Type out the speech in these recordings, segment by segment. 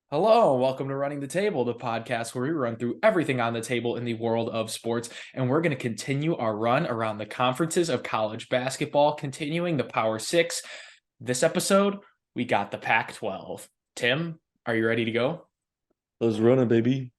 Hello, and welcome to Running the Table, the podcast where we run through everything on the table in the world of sports. And we're going to continue our run around the conferences of college basketball, continuing the Power Six. This episode, we got the Pac-12. Tim, are you ready to go? Let's run it, baby.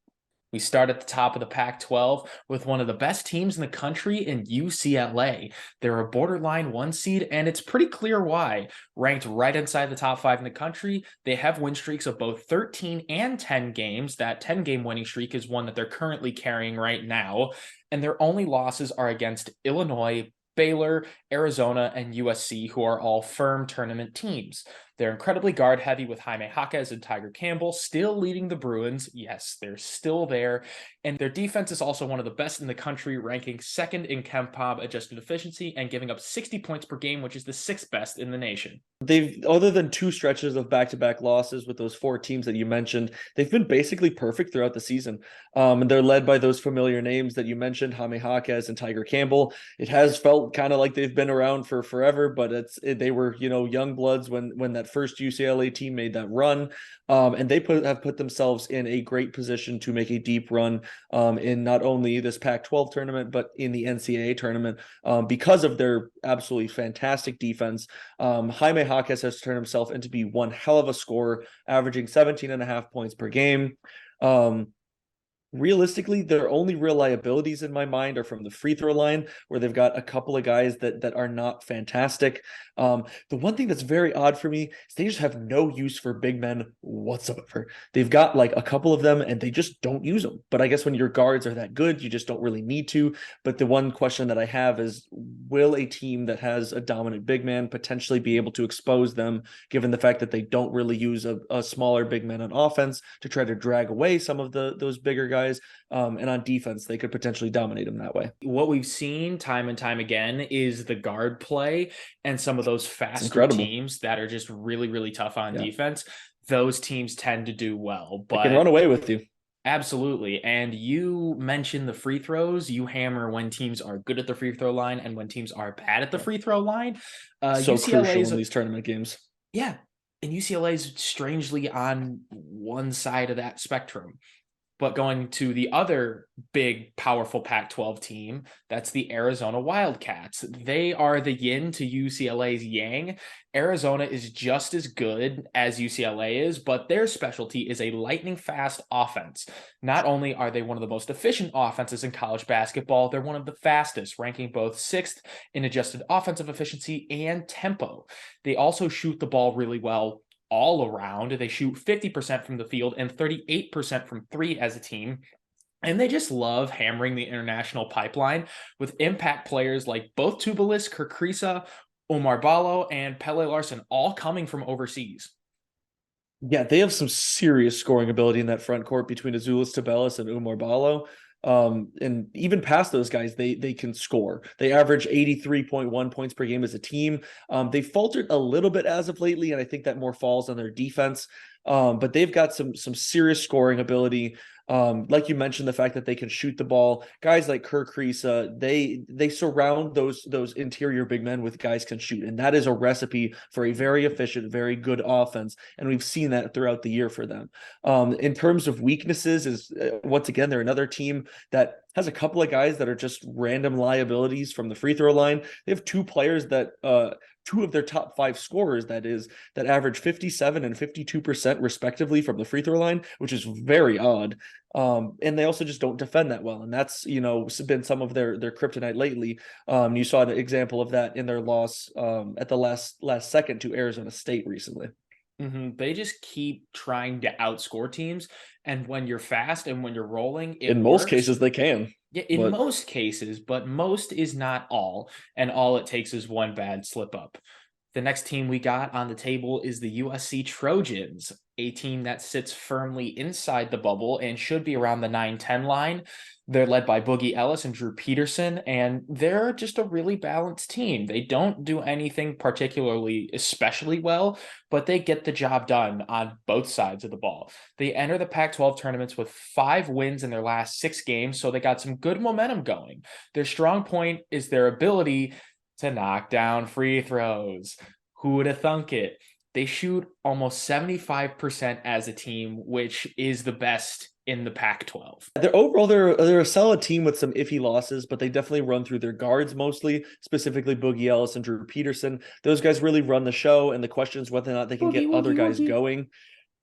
We start at the top of the Pac-12 with one of the best teams in the country in UCLA. They're a borderline one seed, and it's pretty clear why. Ranked right inside the top five in the country, they have win streaks of both 13 and 10 games. That 10-game winning streak is one that they're currently carrying right now, and their only losses are against Illinois, Baylor, Arizona, and USC, who are all firm tournament teams. They're incredibly guard heavy with Jaime Jaquez and Tiger Campbell still leading the Bruins. Yes, they're still there. And their defense is also one of the best in the country, ranking second in KenPom adjusted efficiency and giving up 60 points per game, which is the sixth best in the nation. They've, other than two stretches of back-to-back losses with those four teams that you mentioned, they've been basically perfect throughout the season. And they're led by those familiar names that you mentioned, Jaime Jaquez and Tiger Campbell. It has felt kind of like they've been around for forever, but they were, young bloods when that first UCLA team made that run. And they have put themselves in a great position to make a deep run in not only this Pac-12 tournament, but in the NCAA tournament because of their absolutely fantastic defense. Jaime Jaquez has turned himself into be one hell of a scorer, averaging 17 and a half points per game. Realistically, their only real liabilities in my mind are from the free throw line, where they've got a couple of guys that are not fantastic. The one thing that's very odd for me is they just have no use for big men whatsoever. They've got like a couple of them and they just don't use them. But I guess when your guards are that good, you just don't really need to. But the one question that I have is, will a team that has a dominant big man potentially be able to expose them, given the fact that they don't really use a smaller big man on offense to try to drag away some of those bigger guys? And on defense, they could potentially dominate them that way. What we've seen time and time again is the guard play and some of those It's faster incredible. teams that are just really, really tough on Yeah. defense. Those teams tend to do well, They can but run away with you. absolutely. And you mentioned the free throws. You hammer when teams are good at the free throw line and when teams are bad at the Yeah. free throw line. So crucial UCLA's, in these tournament games. yeah, and UCLA is strangely on one side of that spectrum. But going to the other big, powerful Pac-12 team, that's the Arizona Wildcats. They are the yin to UCLA's yang. Arizona is just as good as UCLA is, but their specialty is a lightning fast offense. Not only are they one of the most efficient offenses in college basketball, they're one of the fastest, ranking both sixth in adjusted offensive efficiency and tempo. They also shoot the ball really well all around. They shoot 50% from the field and 38% from three as a team. And they just love hammering the international pipeline with impact players like both Tubelis, Kerkrisa, Omar Ballo, and Pele Larson, all coming from overseas. Yeah, they have some serious scoring ability in that front court between Azuolas Tubelis and Umar Ballo. And even past those guys, they can score. They average 83.1 points per game as a team. They faltered a little bit as of lately, and I think that more falls on their defense. But they've got some serious scoring ability. Like you mentioned, the fact that they can shoot the ball. Guys like Kirk Risa, they surround those interior big men with guys can shoot, and that is a recipe for a very efficient, very good offense. And we've seen that throughout the year for them. In terms of weaknesses, is once again they're another team that has a couple of guys that are just random liabilities from the free throw line. They have two players that two of their top five scorers that average 57 and 52% respectively from the free throw line, which is very odd. And they also just don't defend that well. And that's, been some of their kryptonite lately. You saw an example of that in their loss at the last second to Arizona State recently. They just keep trying to outscore teams. And when you're fast and when you're rolling, it In most works. cases, they can. Yeah, in But most cases, but most is not all. And all it takes is one bad slip up. The next team we got on the table is the USC Trojans, a team that sits firmly inside the bubble and should be around the 9-10 line. They're led by Boogie Ellis and Drew Peterson, and they're just a really balanced team. They don't do anything particularly especially well, but they get the job done on both sides of the ball. They enter the Pac-12 tournaments with 5 wins in their last 6 games, so they got some good momentum going. Their strong point is their ability to knock down free throws. Who would have thunk it? They shoot almost 75% as a team, which is the best in the Pac-12. They're a solid team with some iffy losses, but they definitely run through their guards mostly, specifically Boogie Ellis and Drew Peterson. Those guys really run the show, and the question is whether or not they can Woogie, get other woogie, guys woogie. going.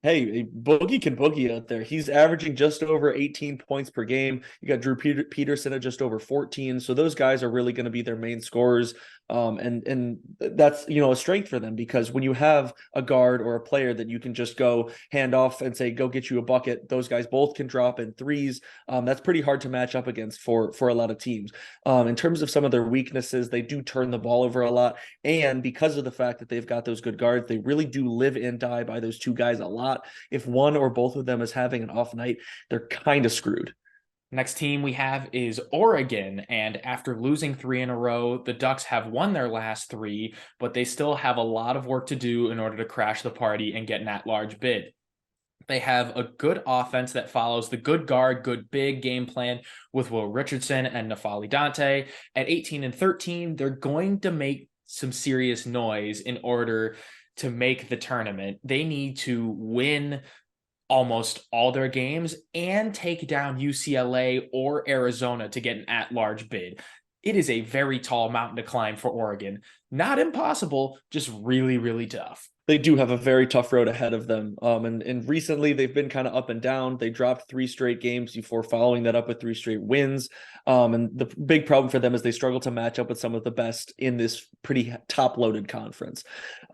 Hey, Boogie can boogie out there. He's averaging just over 18 points per game. You got Drew Peterson at just over 14. So those guys are really going to be their main scorers. And that's, a strength for them, because when you have a guard or a player that you can just go hand off and say, go get you a bucket, those guys both can drop in threes. That's pretty hard to match up against for a lot of teams. In terms of some of their weaknesses, they do turn the ball over a lot. And because of the fact that they've got those good guards, they really do live and die by those two guys a lot. If one or both of them is having an off night, they're kind of screwed. Next team we have is Oregon, and after losing 3 in a row, the Ducks have won their last 3, but they still have a lot of work to do in order to crash the party and get an at-large bid. They have a good offense that follows the good guard, good big game plan with Will Richardson and Nafali Dante. At 18 and 13, they're going to make some serious noise in order to make the tournament. They need to win almost all their games and take down UCLA or Arizona to get an at-large bid. It is a very tall mountain to climb for Oregon. Not impossible, just really, really tough. They do have a very tough road ahead of them. And recently they've been kind of up and down. They dropped 3 straight games before following that up with 3 straight wins. And the big problem for them is they struggle to match up with some of the best in this pretty top-loaded conference.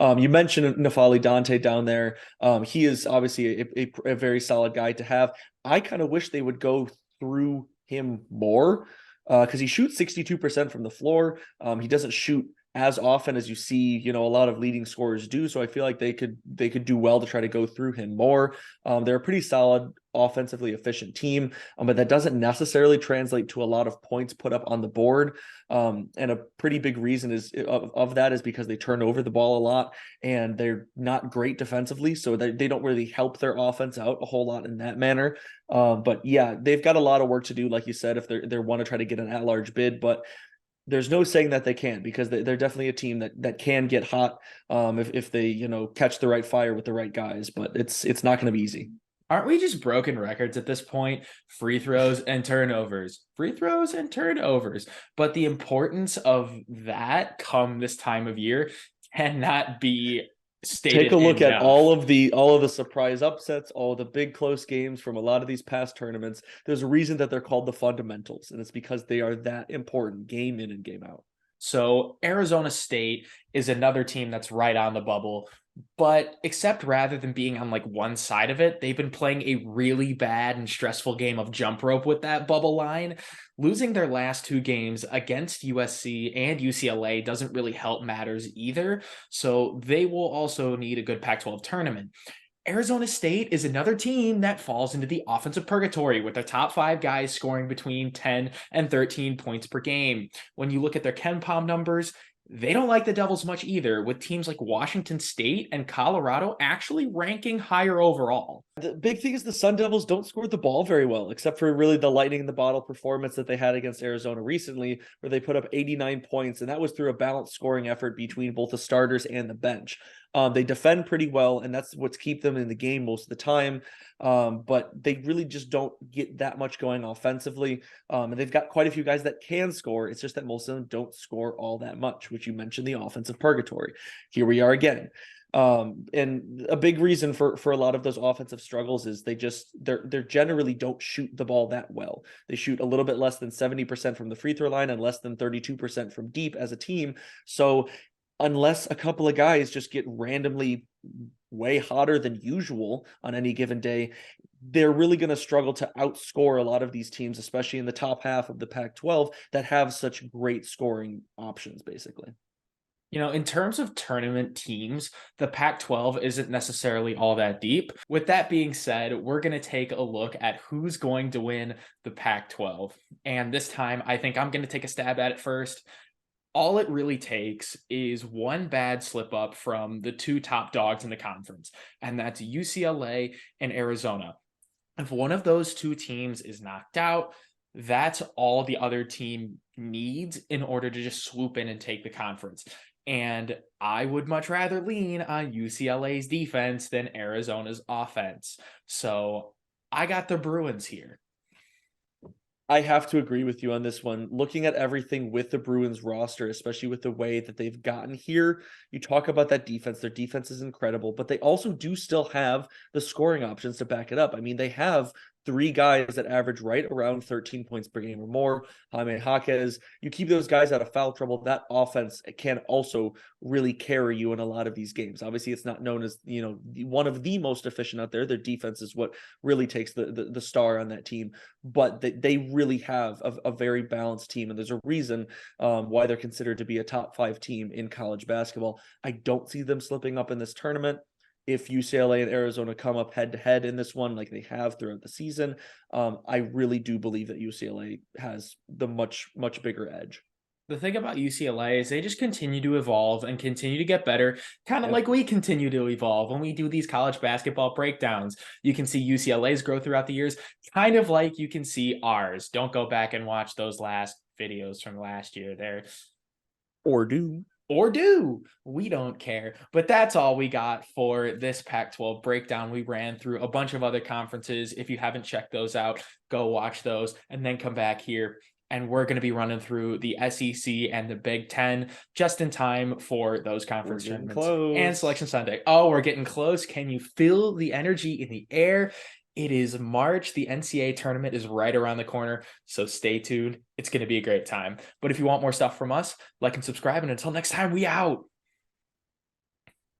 You mentioned Nafali Dante down there. He is obviously a very solid guy to have. I kind of wish they would go through him more, because he shoots 62% from the floor. He doesn't shoot as often as you see, a lot of leading scorers do. So I feel like they could do well to try to go through him more. They're a pretty solid, offensively efficient team, but that doesn't necessarily translate to a lot of points put up on the board. And a pretty big reason of that is because they turn over the ball a lot, and they're not great defensively, so they don't really help their offense out a whole lot in that manner. But yeah, they've got a lot of work to do, like you said, if they want to try to get an at-large bid. But there's no saying that they can't, because they're definitely a team that can get hot if they catch the right fire with the right guys. But it's not going to be easy. Aren't we just broken records at this point? Free throws and turnovers, free throws and turnovers. But the importance of that come this time of year cannot be Take stated a look at enough. all of the surprise upsets, all the big close games from a lot of these past tournaments. There's a reason that they're called the fundamentals, and it's because they are that important game in and game out. So Arizona State is another team that's right on the bubble, but except rather than being on like one side of it, they've been playing a really bad and stressful game of jump rope with that bubble line. Losing their last 2 games against USC and UCLA doesn't really help matters either. So they will also need a good Pac-12 tournament. Arizona State is another team that falls into the offensive purgatory with their top 5 guys scoring between 10 and 13 points per game. When you look at their KenPom numbers, they don't like the Devils much either, with teams like Washington State and Colorado actually ranking higher overall. The big thing is the Sun Devils don't score the ball very well, except for really the lightning in the bottle performance that they had against Arizona recently, where they put up 89 points, and that was through a balanced scoring effort between both the starters and the bench. They defend pretty well, and that's what's keep them in the game most of the time. But they really just don't get that much going offensively. And they've got quite a few guys that can score. It's just that most of them don't score all that much, which you mentioned the offensive purgatory. Here we are again. And a big reason for a lot of those offensive struggles is they're generally don't shoot the ball that well. They shoot a little bit less than 70% from the free throw line and less than 32% from deep as a team. So unless a couple of guys just get randomly way hotter than usual on any given day, they're really going to struggle to outscore a lot of these teams, especially in the top half of the Pac-12 that have such great scoring options, basically. In terms of tournament teams, the Pac-12 isn't necessarily all that deep. With that being said, we're going to take a look at who's going to win the Pac-12. And this time, I think I'm going to take a stab at it first. All it really takes is one bad slip up from the 2 top dogs in the conference, and that's UCLA and Arizona. If one of those 2 teams is knocked out, that's all the other team needs in order to just swoop in and take the conference. And I would much rather lean on UCLA's defense than Arizona's offense. So I got the Bruins here. I have to agree with you on this one. Looking at everything with the Bruins roster, especially with the way that they've gotten here, you talk about that defense. Their defense is incredible, but they also do still have the scoring options to back it up. I mean, they have three guys that average right around 13 points per game or more. Jaime Jaquez, you keep those guys out of foul trouble. That offense can also really carry you in a lot of these games. Obviously, it's not known as, one of the most efficient out there. Their defense is what really takes the star on that team, but they really have a very balanced team. And there's a reason why they're considered to be a top 5 team in college basketball. I don't see them slipping up in this tournament. If UCLA and Arizona come up head to head in this one, like they have throughout the season, I really do believe that UCLA has the much bigger edge. The thing about UCLA is they just continue to evolve and continue to get better, kind of Yep. like we continue to evolve when we do these college basketball breakdowns. You can see UCLA's growth throughout the years, kind of like you can see ours. Don't go back and watch those last videos from last year there. Or do. Or do. We don't care. But that's all we got for this Pac-12 breakdown. We ran through a bunch of other conferences. If you haven't checked those out, go watch those and then come back here. And we're going to be running through the SEC and the Big Ten just in time for those conference tournaments and Selection Sunday. Oh, we're getting close. Can you feel the energy in the air? It is March. The NCAA tournament is right around the corner, so stay tuned. It's going to be a great time. But if you want more stuff from us, like and subscribe. And until next time, we out.